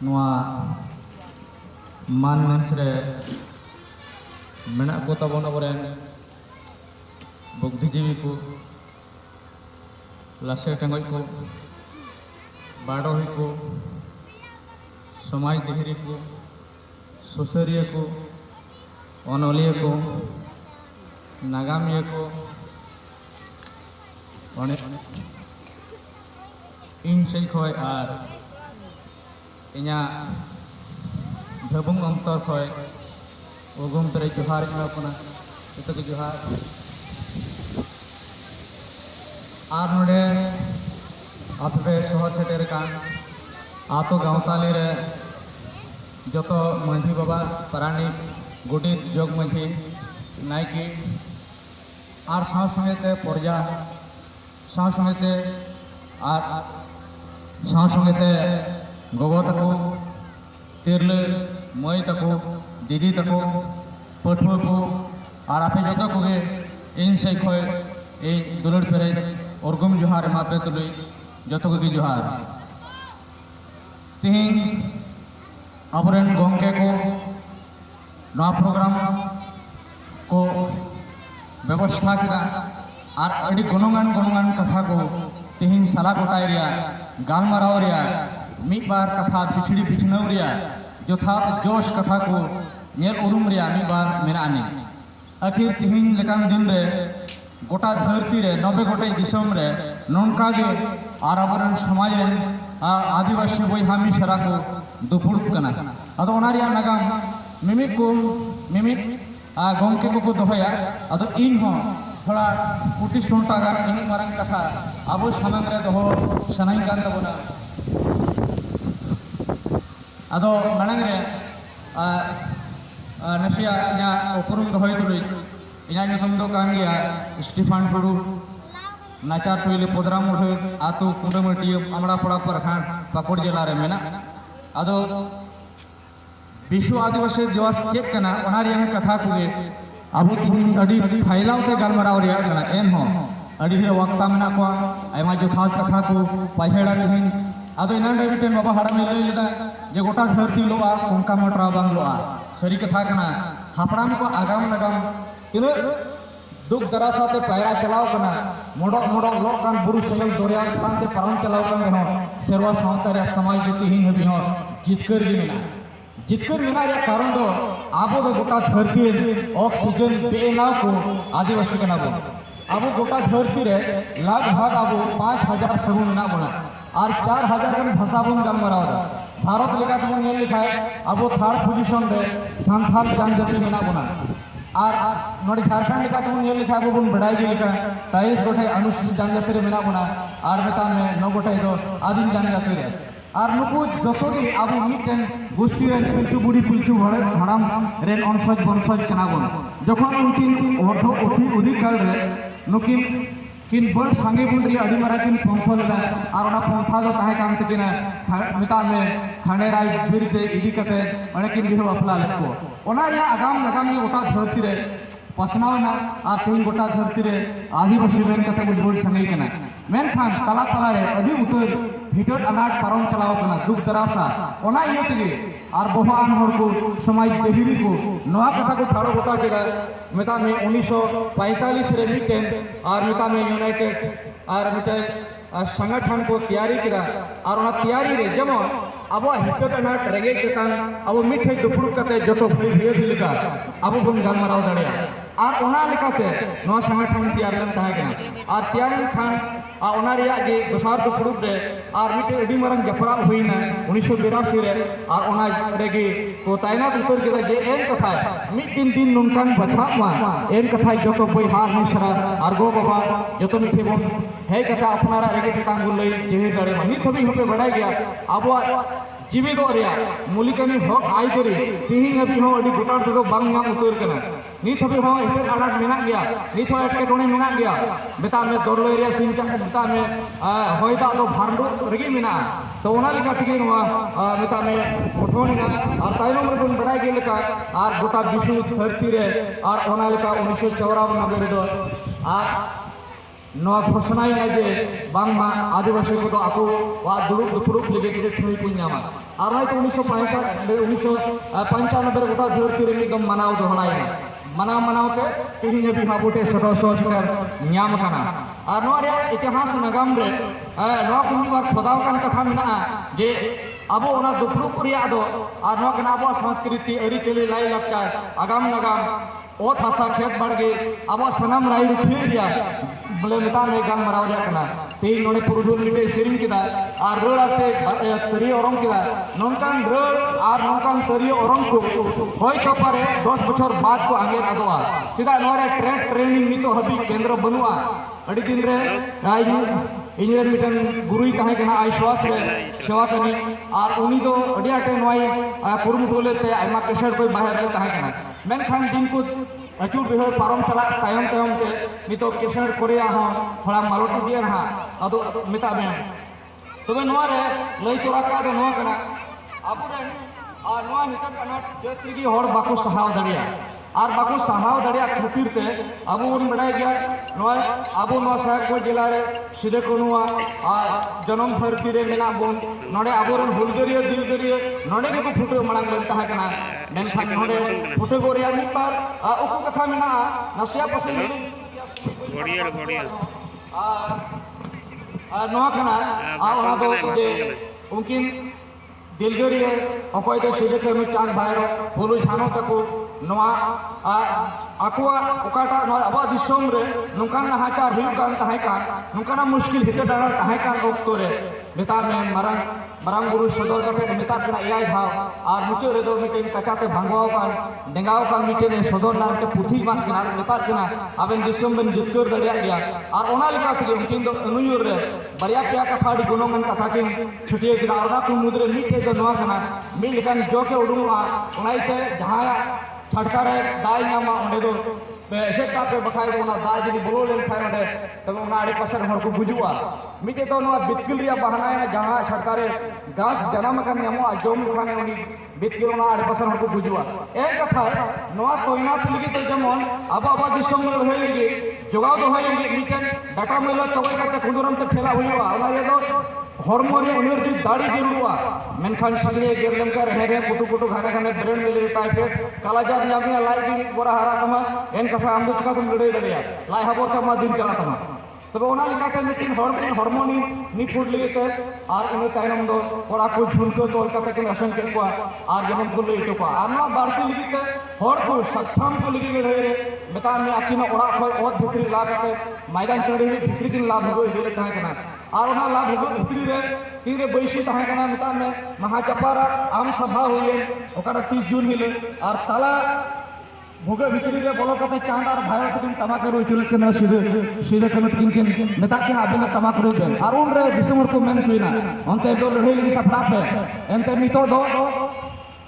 नुआ मान मंच रे मेना को तबन अबरेन बुद्धिजीवी को लासे टेंगज को बाडोही को समाज देहरी को सुसरिया को अनलिया को नागामिया को इन से खय आर इना भबुंग अंतर खय उगुम तरे जोहार अपना जतो के जोहार आर नोडे आपे शहर सेटेर कान आतो गाँवताली रे जतो मांझी बाबा पारानिक गोडित जग मांझी नायकी आर साव संगेते पर्जा साव संगेते आर साव संगेते गोगो तको तिरले मई तको दीदी तको पठुआ को और आपे जतो कोगे इन से खय ए दुलड़ पेरे उर्गुम जोहार मापे तुलुई जतो कोगे जोहार तिहिं अबरेन गोंके को नवा प्रोग्राम को व्यवस्था किदा और अड़ी गुणगान कथा को तिहिं साला गोटाय रिया गालमाराव रिया मिद बार कथा पिछड़ी पिछनव रिया जथात जोश कथा को नेल उरुम रिया मिद बार मेनानी आखिर तिहिं लेकान दिन रे गोटा धरती रे 90 गोटे दिसम रे नोनका गे और अबरेन समाज रेन आदिवासी बयहा मिसरा को दुपुड़ुक कना अदो ओना रिया नागाम मिमिक को मिमिक गोंके को दोहया अदो इन हो थोड़ा 25 घंटा गान इन मारंग कथा अब सामंग रे दोहो सनाई कान तबना अदो मानंग रे नसिया इना उपरुम दोहय तुलुई इना नितुम दो कान गया स्टीफान टुडू नाचार टुइले पोदरा मुठे आतु कुंडमटी अमड़ा पड़ा परखान पाकुड़ जिला रे मेना अदो विश्व आदिवासी दिवस चेक कना ओना रियंग कथा कुगे अब तिहिं अडी फाइलाव ते गालमाराव रिया कना एन हो अडी रे वक्ता मेना को आयमा जोखात कथा को पाइहेड़ा तिहिं अदो इना डेबिटेन बाबा हाड़ा लई लेदा जे गोटा धरती लोआ उनका मटरा बांग लोआ सरी कथा कना हापड़ाम को आगाम लगाम तिनो दुख दरा साथे पैरा चलाव कना मोडक मोडक लोकान बुरु सेंगल दरिया चलान ते पारम चलाव कन हो सेरवा सावता रे समाज के तिहिं हबी हो जितकर गी मेना जितकर मेना रे कारण दो आबो दो गोटा धरती ऑक्सीजन बेनाव को आदिवासी कना बो आबो गोटा धरती रे लगभग आबो 5000 समूह मेना बना और 4000 रन भाषा बन गालमाराव दा भारत लेका तुम नेल लिखाय आबो थर्ड पोजीशन रे संथाल जनजाति मेना बना और नोड़ी झारखंड लेका तुम नेल लिखा बो बन बड़ाई गे लिखा 23 गोटे अनुसूचित जनजाति रे मेना बना और मेता में 9 गोटे दो आदिम जनजाति रे और नुकु जतो गे आबो मिटेन गोष्ठी रे पिलचु बुढ़ी पिलचु हड़ाम रेन अनसज बनसज कना बन जखन उनकिन ओठो उठी अधिकाल रे नुकिन किन बड़ संगे बुंडरी अडी मारा किन पंफल ला और ओना पंफा दो ताहे काम तकिना मिता में खानेराय बिरते इदी कते ओने किन बिहो अपला लको ओना रिया आगाम लगाम नि गोटा धरती रे पसनावना और तीन गोटा धरती रे आदिवासी मेन कते बुझबोड़ संगे कना मेनखान तला तला रे अडी उतर हिटर अनाट पारम चलाव कना दुख दरासा ओना इयो तगे और बहुआन हर को समाज देहिरी को नवा कथा को ठाड़ो गोटा केगा मेता में 1945 रे मिटेन और मेता में यूनाइटेड और मिटे संगठन को तैयारी किया और ओना तैयारी रे जेमन अब हिटर अनाट रेगे चेतान अब मिठे दुपुड़ कते जतो भई भई दिलका अब बन गालमाराव दाड़िया और ओना लेकाते नवा संगठन तैयार लन ताहे कना और तैयार खान ओना रिया गे दोसार दुपुड़ रे और मिटे अडी मारंग जपरा होइना 1982 रे और ओना रेगे को तायना उतर के जे एन कथा मिद दिन दिन नोनकान बछा मा एन कथा जतो बई हार मिश्रा और गो बाबा जतो मिठे बन हे कथा अपनारा रेगे चेतान गुलई जेहि दाड़े मा नित हबी होपे बड़ाई गया आबो जीवित मूलिकानी हक आई तरी तिहिं हबी हो अडी गोटार तो बांग नाम उतर कना नित हबी हो इटर आनाट मेना गया नित हो एटकेटोणे मेना गया बेता में दरलो एरिया सिंचा बेता में होयदा दो भारडो रेगी मेना तो ओना लेका तिगे नवा बेता में फोटोनिना और तायनम रे बन बड़ाई गे लेका और गोटा विश्व धरती रे और ओना लेका 1954 रे दो और नवा घोषणा जे बांगमा आदिवासी को आको वा दुरुप दुपुरुप लगे के ठुई पुण्यामा और नहीं तो 1995 गोटा धरती रे एकदम मनाव दोहराई मनाव मनाव के तिहिन हबी हाबुटे सटो सेटर न्याम काना और नवा रे इतिहास नगाम रे नवा कुनी बार खोदाव कान कथा मेना जे अबो ओना दुपुरुप रिया दो और नवा कना अबो संस्कृति अरी चली लाई लक्ष्य आगाम नगाम ओत हासा खेत बाड़गे अब सनम लाई रुखिया बोले मिता में गान मराव जाकना तेई नोने पुरुधुल मिटे सेरिंग किदा और रोड़ाते तरी ओरम किदा नोंकान रोड़ और नोंकान तरी ओरम को होय तो पारे 10 बछर बाद को आगे आदोआ सीधा नोरे ट्रेनिंग नितो हबी केंद्र बनुआ अड़ी दिन रे इंजीनियर मिटन गुरुई तहे कना आश्वास रे सेवा कनी और उनी दो अड़ी आटे नोय कुरुमुटुलेते आइमा केसर कोई बाहर रे तहे कना मेनखान दिन को अचूर बिहर पारम चला तायम तायम के नितो केसर कोरिया हो थोड़ा मालोटी दिया रहा अदो मिता में तबे नोआ रे लई तोरा का दो नोआ कना आबुरेन और नोआ हितन कना जेतिगी होड़ बाको सहाव दड़िया और बाको सहाव दड़िया खातिर ते अब उन बड़ाई गया नोआ अब नोआ साहेबगंज जिला रे सीधे कोनुआ और जन्म धरती रे मेना बोन नोडे आबोरन हुलगरिया दिलगरिया नोडे के फुटो मणांग लेन तहा कना मेनखान नोडे फुटो गोरिया मिट बार उकु कथा मेना नसिया पसे घोड़िया और नोआ कना आ दो जे उनकिन दिलगरिया अकय दो सीधे कनु चांद भाईरो फुलु झानो तको नोआ आकुआ ओकाटा नोआ अब दिसोम रे नुकान नाहाचार हुई कान तहाय कान नुकाना मुश्किल हिट डाला तहाय कान ओक्तो रे मेता में मरंग गुरु सदर कते मेता कना एआई धाव और मुचो रे दो मिटेन कचाते भांगवाव कान डेंगाव कान मिटेन सदर नाम के पुथी मान कना मेता कना आबेन दिसोम बेन जितकर दरिया गया और ओना लिका तगे उनकिन दो अनुयुर रे बरिया प्या कथाड़ी गुणोंगन कथा किन छुटिए किदा और ना को मुद्रे मिटे दो नोआ कना मि लिकान जो के उडुआ ओनाइते जहां छटका रे दाई नामा ओंडे दो एसेटा पे बखाई दो ना दा जदी बोलो लेन खाय ओंडे तब ओना आड़े पासे हर को बुजुआ मिटे तो नोआ बितकिल रिया बहाना है जहां छटका रे गास जन्म कर नेमो जोम खाने उनी बितकिल ओना आड़े पासे हर को बुजुआ एक कथा नोआ तोइना लगी तो जेमन अब दिसम में होय लगी जोगाव दो होय लगी मिटन डाटा मेलो तोय करते खुदुरम ते ठेला हुईवा ओना रे दो हॉर्मोन एनर्जी दाड़ी जरूरवा मेनखान सगले गेरलम कर हेरे पुटु पुटु घारे घाने ब्रेन मिले टाइफाइड कालाजार नामिया लाइगी बोरा हारा तमा एन कथा आम चका तुम लड़ाई दड़िया लाई हबोर तमा दिन चला तमा तबे ओना लिकाते मिटिन हॉर्मोन नि फुड लेते और इन तायनम दो कोड़ा को झुलको तोल कते के नसन के को और जमन को लेतो को आना बारती लिगिते हॉर को सक्षम को लगी लड़ाई रे मेता में आकिना ओड़ा खय ओत भितरी ला कते मैदान टड़ी भितरी किन लाभ हो इदले तहा कना और ओना लाभ हो भितरी रे तीरे बैसी तहा कना मेता में महाजपारा आम सभा होइले ओकरा 30 जून मिले और ताला भोगे भितरी रे बोलो कते चांद और भाई तकिन तमाके रो चुल के सीधे कनो तकिन मेता के आबिन तमाके रो बेन और उन रे दिसमर को मेन चुइना onte दो लड़ाई लगी सपना पे एनते नितो दो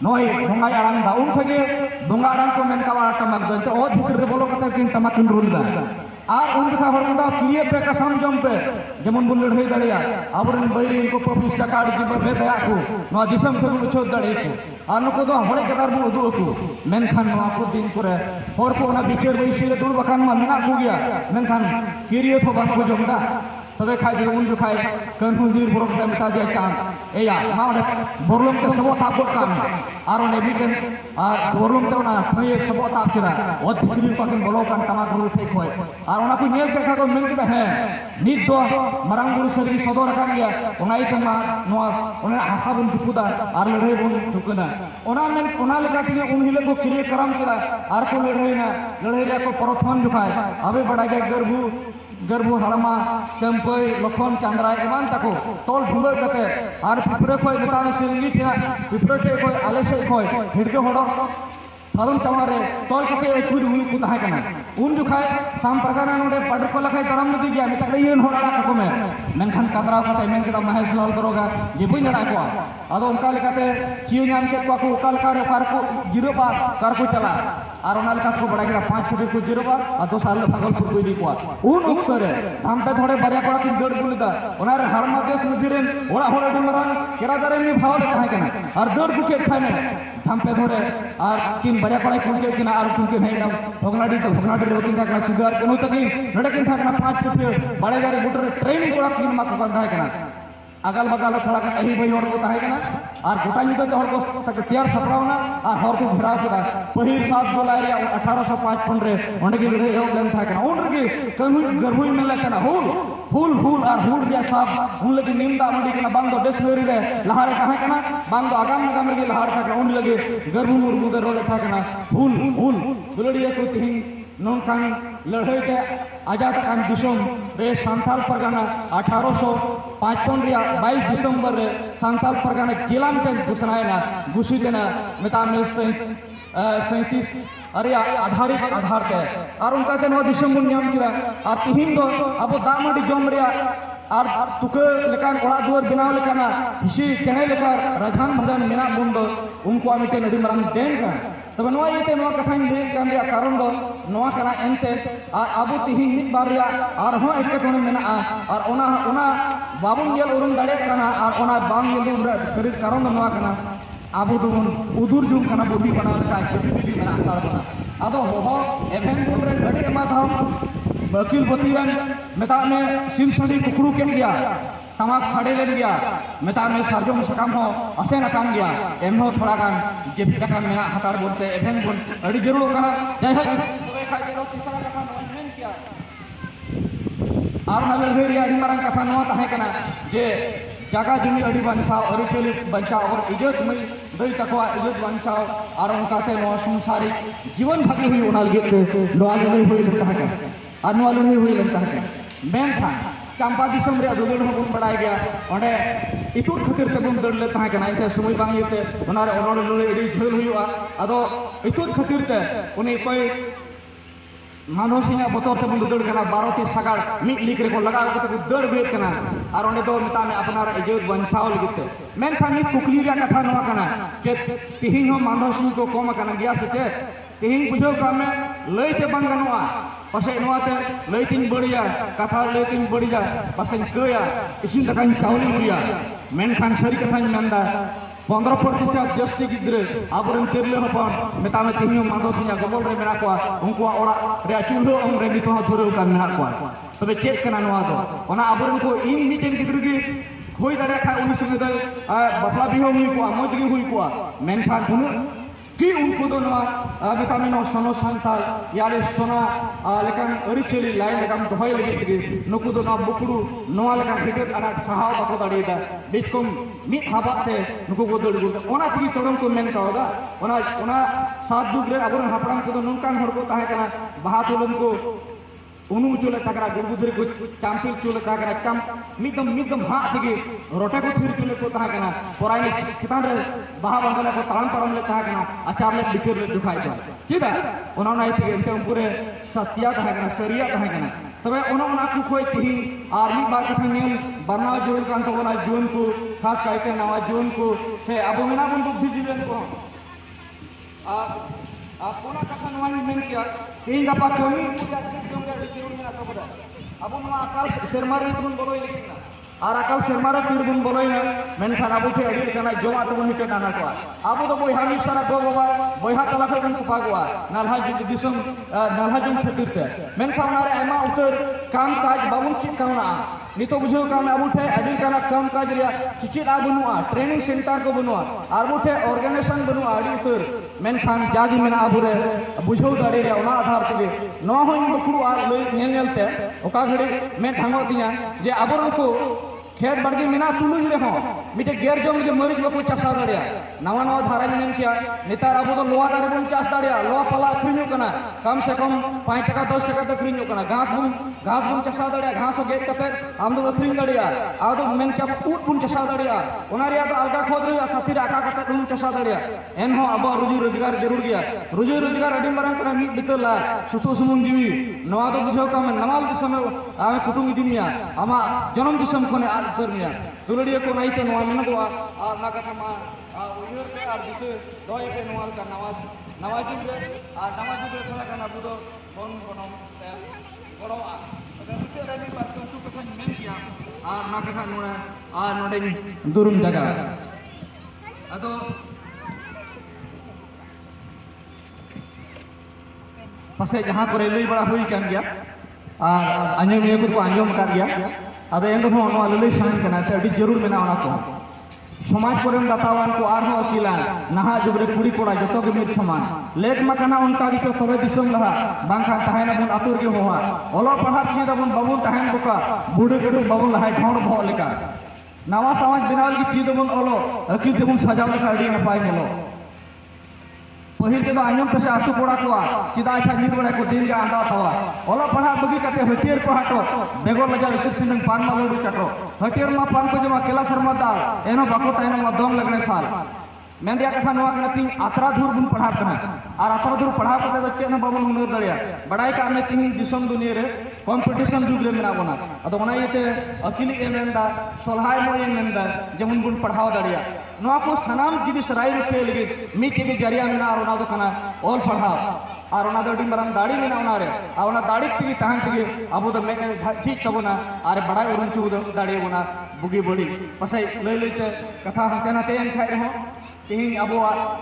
नोय डोंगा आड़ांग दा उन खगे डोंगा आड़ांग को मेन का तमाक दो तो ओ भितरी रे बोलो कते किन तमाकिन रोल दा और उन जगह हरमुंडा किए पे कसम जम पे जेमन बुन लड़ाई दड़िया आबरन बैरी इनको 25 टका जीव पे दया को नो दिसम से उछो दड़े को और नको दो हड़े कदार बु उदु को मेनखान नो को दिन करे हर को ना बिचर बैसी दुल बखान मा मेना को गया मेनखान किरिए तो बान को जमदा तबे खाय दे उन खाय कन्हुदीर बरम ते मेता जे चांद एया मा बरलम के सबो ताप काम और ने बिकन और बरलम ते ना फये सबो ताप किरा ओ भितरी पाकन बोलो कान तमाक रो ठीक होय और ओना को नेल के को मेन के है नित दो मरांग गुरु सरी सदर कान गया ओनाई तमा नो ओना आशा बन चुकुदा और लड़ाई बन चुकना ओना मेन ओना लगा के उन हिले को क्रिया करम किरा और को लड़ाई रे को प्रथम जुखाय अबे बड़ा के गर्भु हरमा चंपई लखन चांद्रा एमान तको तोल ढुंगर कते और पिपरे कोई मेताने सिंगी थिया पिपरे के कोई आले से कोई हिड़के होड़ो साधन चमारे तोल कते कुद हुई कुद है कना उन जुखाय साम प्रकार नोडे पड़ को लखाय तरम नदी गया मेता येन होड़ा तको में मेनखान कादरा कते मेन के महेश लाल करोगा जे बई नड़ा को आदो उनका लेकाते चियो नाम के को उकाल कार को जीरो पा कार को चला और को बड़ा गया 5 कोटी को जीरोबा और दोसार भागलपुर को इदी को उन उक्तरे धाम पे थोड़े बारिया कोड़ा किन दड़ गुलिदा ओनारे हरमा देश मुजिरेन ओड़ा होड़े डिमरान केरादारे नि भाव ताहे कना और दड़ गुके खाने धाम पे थोड़े और किन बारिया कोड़ा कुन के किना और कुन के नहीं नाम भगनाडी तो भगनाडी रोकिन था कना सुधार कनु तकिन नडे किन था कना 5 कोटी बड़े गारे बुटर ट्रेनिंग कोड़ा किन मा को ताहे कना अगल बगल थोड़ा अही बही हर को ताहे कना और गोटा युद्ध तो हर को तक तैयार सपरावना और हर को घेराव केदा पहिल 7 जुलाई रे 1855 रे ओंडे के लड़ाई एहब लेन था कना उन रे कनु गरबुई मेला कना हुल और हुल रे साहब उन लगे निमदा मंडी कना बांग दो बेसलोरी रे लहारे ताहे कना बांग दो आगाम नगाम रे लहार था कना उन लगे गरबु मुरबु दे रोले था कना हुल दुलड़िया को तिहिं नोंखान लड़ाई के आजाद कान दिसोम रे सांथाल परगना 1855 रिया 22 दिसंबर रे सांथाल परगना जिला में घोषणायना घोषित ना मेता में 37 अरे आधार ते और उनका ते नो दिसम बुन नाम किदा आ तिहिं दो अब दामडी जम रिया और तुके लेकान ओड़ा दुआर बनाव लेकाना हिसी चेने लेका राजधान भजन मेना बुंदो उनको आमिते नडी मराम देन का तब नवा येते नवा कथान दे कान रिया कारण दो नवा कना एनते आबो तिहिं मिद बार रिया और हो एके कोने मेना और ओना बाबुन गेल उरुम दाड़े कना और ओना बांग गेल करी कारण दो नवा कना आबो दोन उदुर जुम कना बोटी बना का केपी मेना कारण आदो हो एफएम बुन रे गडी एमा धाम वकील बतीरन मेता में सिम सड़ी कुकड़ू केन गया तमाक साड़े लेन गया मेता में सार्जम सकाम हो असेन अकाम गया एम हो थोड़ा गान जेबी का मेना हतार बोलते एफएम बुन अड़ी जरूर कना जय हो तबे खाइ के तीसरा कथा नोन किया और नले हेरिया अड़ी मारन कथा नवा ताहे कना जे जागा जमी अड़ी बंचाव अरिचली बंचाव और इज्जत मई दई तकवा इज्जत बंचाव और उनका ते नो संसारी जीवन भागी हुई ओनाल गे लोआ लई हुई लगता है और नो लई हुई लगता है मेन था चंपा दिसम रे दुदड़ हो बुन बड़ाय गया ओंडे इतुर खातिर ते बुन दड़ ले ताहे कना इते समय बांग येते ओनारे ओनोड़ लई अड़ी झोल हुआ अदो इतुर खातिर ते उनी कोई मानो सिंह बतौर ते बुन दड़ कना 12 सगाड़ मिट लिक रे को लगा के दड़ गए कना और ओंडे दो मिता में अपनार इज्जत बंचाव लगिते मेन था नित कुकली रे कथा नवा कना जे तिहिं हो मानो सिंह को कम कना गया से चे तिहिं बुझो का में लईते बांग गनोआ पासे नवाते लईतिन बड़िया कथा लईतिन बड़िया पासे कया इसिन दकान चावली जिया मेन खान सरी कथा मेनदा 15% जस्ती गिद्रे आबरन तिरले हपन मेता में तिहिं मादो सिंह गबल रे मेना को उनको ओड़ा रे चूल्हो हम रे नितो धुरु का मेना को तबे चेक कना नवा दो ओना आबरन को इन मीटिंग गिद्रु गी होई दाड़े खा उनी संगे दे बपला बिहो हुई को मजगी हुई को मेन खान गुनु कि उनको दो नवा मेता में नो सोनो संताल याले सोना लेकिन अरिचली लाइन लेकिन दोहय लगे नुकु दो ना बुकड़ू नवा लेकिन हिटत अना सहाव बको दाड़ीदा बीच को मिट हाबाते नुकु को दड़ गुड ओना तिगी तोड़म को मेन कावदा ओना सात जुग रे अबरन हापड़ाम को दो नुनकान हर को ताहे कना बहा तुलम को उनु चुले तकरा गुड़गुदरे को चांपिल चुले तकरा चाम मिदम हा तिगी रोटा को फिर चुले को ताहे कना पराइने चितान रे बहा बंगला को तान परम ले ताहे कना आचार ले बिचर ले दुखाई दो चिदा ओना नाइ तिगी एंते पूरे सत्या ताहे कना सरिया ताहे कना तबे ओना को खोय तिहि आर मी बार कथा नेम बना जरूर कान तो ओना जून को खास काइते नवा जून को से अब मेना बन बुद्धि जीवन को आप कोना कथा नवा मेन किया तीन गपा कमी पूजा जोंगे जरूर मेना तबदा अब नवा अकाल शर्मा रे तुम बोलोय लेकिन और अकाल शर्मा रे तीर बुन बोलोय ना मेन खान अब थे अड़ी कना जोमा तो निते नाना को अब तो बोय हामी सारा गो बाबा बोयहा तला के बन तुपागवा नालहा दिसम नालहा जुम खातिर ते मेन खान रे आमा उतर काम काज बाबुन चिक कावना नितो बुझो काम अब थे अड़ी कना काम काज रे चिचित आ बनुआ ट्रेनिंग सेंटर को बनुआ और उठे ऑर्गेनाइजेशन बनुआ अड़ी उतर मेन खान जागी मेना अब रे बुझो दाड़ी रे ओना आधार ते नो होइन बखुड़ू आर लई नेलते ओका घड़ी मैं ढांगो दिया जे अबरन को खेत बड़गी मेना तुलुज रे हो मिटे गेर जोंग जे मरिच बको चासा दाड़िया नवा नवा धारा मेन किया नेतार अब तो लोहा दाड़े बन चास दाड़िया लोहा पला अखरिनु कना कम से कम 5 टका 10 टका तक अखरिनु कना घास बुन चासा दाड़िया घास गेट कते आम दो अखरिन दाड़िया आ दो मेन क्या ऊट बुन चासा दाड़िया ओना रिया तो अलगा खोद रे साथी राका कते बुन चासा दाड़िया एन हो अब रुजु रोजगार जरूर गया रुजु रोजगार अडी मारन कना मिट बितला सुतु सुमुन जीवी नवा तो बुझो का में नवाल दिसम आमे कुटुम दिमिया आमा जन्म दिसम कोने उतर मिया दुलड़िया को नहीं तो नवा मेनगोआ और ना कथा मा उयहर पे और दिसे दय पे नवा का नवा जुग रे और नवा जुग रे थोड़ा kana बुदो बन बनम गड़ोआ अगर मुझे रही बात तो उनको कथा मेन किया और ना कथा नोड़ा और नोडे दुरुम जगह अतो पासे जहाँ को लई बड़ा हुई कान गया और आंजम ये को आंजम कर गया अदो एंड हो नो लई शान कना ते अभी जरूर मेना ओना को समाज कोरेन दातावान को आर हो अकिलान नहा जुगरे कुड़ी कोड़ा जतो के मिट समान लेक मकाना उनका की तो तबे दिसम लहा बांखा तहायना बुन आतुर के होहा ओलो पढ़ा चीज बुन बाबुन तहायन बोका बूढ़े केटु बाबुन लहाय ढोंड भो लेका नवा समाज बनावल की चीज बुन ओलो अकी देबुन सजाव लेका अड़ी नपाय नेलो पहिल के आंजम पे आतु कोड़ा को चिदा अच्छा नीर बड़ा को दिन के आंदा थवा ओला पढ़ा बगी कते हटियर को हटो बेगोर लजा विशेष सिंह पान मा लोडू चटो हटियर मा पान को जमा केला शर्मा दाल एनो बाको तायनो मा दम लगने साल मेन रिया कथा नवा कना तीन आतरा धूर बुन पढ़ा कना और आतरा धूर पढ़ा कते तो चेन बाबुन हुनर दरिया बड़ाई का में तीन दिसम दुनिया रे कंपटीशन जुग रे मेना बना अदो ओना येते अकिली एमेंदा सोलहाय मो एमेंदा जेमन बुन पढ़ाव दरिया नवा को सनाम जिनिस राय रखे लगे मीट के जरिया मेना और ओना दो कना ऑल पढ़ाव और ओना दो डी मरम दाढ़ी मेना ओना रे आ ओना दाढ़ी तिगी ताहन तिगी अबो दो मे ठीक तबोना और बड़ाई उरुन चुग दो दाढ़ी बोना बुगी बड़ी पसै लई लईते कथा हते नाते एन खाय रहो तीन अब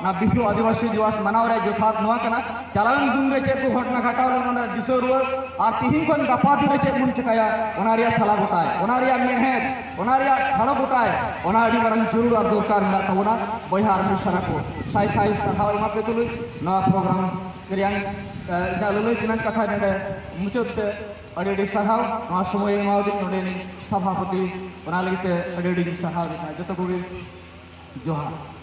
ना विश्व आदिवासी दिवस मनाव रे जोथात नवा कना चलावन दुम रे चेक को घटना घटाव लेना दिसो रुवर और तीन खन गपा दिन चेक मुन चकाया ओना रिया सला गोटाय ओना रिया मेहनत ओना रिया खड़ा गोटाय ओना अडी मारन जरूर और दरकार ना तबना बयहार मिसरा को साई साई सखाव मा पे तुलु नवा प्रोग्राम करियान दा लुलुय तिनान कथा नेडे मुचत अडी अडी सखाव नवा समय मावदी नोडे नि सभापति ओना लगिते अडी अडी सखाव जतो को जोहार